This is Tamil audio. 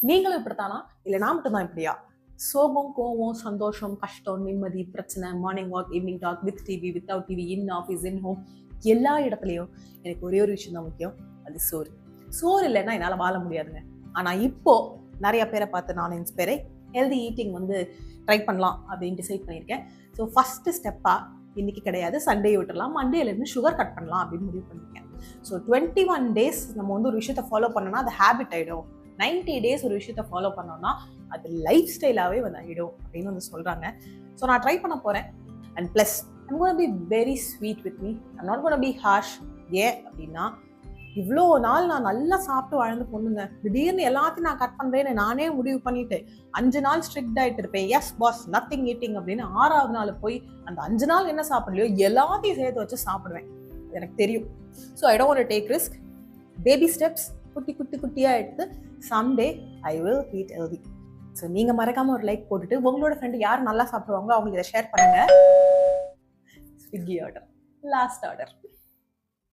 நீங்களும் இப்படித்தானா, இல்லை நான் மட்டும் தான் இப்படியா? சோகம், கோவம், சந்தோஷம், கஷ்டம், நிம்மதி, பிரச்சனை, morning walk, evening talk, with TV, without TV, in office, in home, எல்லா இடத்துலையும் எனக்கு ஒரே ஒரு விஷயம் தான் முக்கியம், அது சோறு. சோறு இல்லைன்னா என்னால் வாழ முடியாதுங்க. ஆனால் இப்போ நிறைய பேரை பார்த்து நான் இன்ஸ்பைரை ஹெல்தி ஈட்டிங் வந்து ட்ரை பண்ணலாம் அப்படின்னு டிசைட் பண்ணியிருக்கேன். ஸோ ஃபஸ்ட்டு ஸ்டெப்பாக இன்னைக்கு கிடையாது, சண்டே விட்டுடலாம், மண்டேலேருந்து சுகர் கட் பண்ணலாம் அப்படின்னு முடிவு பண்ணியிருக்கேன். ஸோ 21 days நம்ம வந்து ஒரு விஷயத்தை ஃபாலோ பண்ணோம்னா அது ஹேபிட் ஆகிடும். 90 days ஒரு விஷயத்த ஃபாலோ பண்ணோம்னா அது லைஃப் ஸ்டைலாகவே வந்து ஆகிடும் அப்படின்னு வந்து சொல்கிறாங்க. ஸோ நான் ட்ரை பண்ண போகிறேன். And plus I'm gonna be very sweet with me, I'm not gonna be harsh. ஏன் அப்படின்னா, இவ்வளோ நாள் நான் நல்லா சாப்பிட்டு வாழ்ந்து பொண்ணுங்க, திடீர்னு எல்லாத்தையும் நான் கட் பண்ணுறேன்னு நானே முடிவு பண்ணிட்டு 5 நாள் ஸ்ட்ரிக்ட் ஆகிட்டு இருப்பேன். எஸ் பாஸ், நத்திங் ஈட்டிங் அப்படின்னு 6வது நாள் போய் அந்த 5 நாள் என்ன சாப்பிடலையோ எல்லாத்தையும் சேர்த்து வச்சு சாப்பிடுவேன். எனக்கு தெரியும். So I don't want to take risk. Baby steps குட்டி குட்டி குட்டியாக எடுத்து someday I will eat healthy. So நீங்கள் மறக்காமல் ஒரு லைக் போட்டுட்டு உங்களோட ஃப்ரெண்டு யார் நல்லா சாப்பிடுவாங்களோ அவங்களுக்கு இதை ஷேர் பண்ணுங்கள். Swiggy order, last order.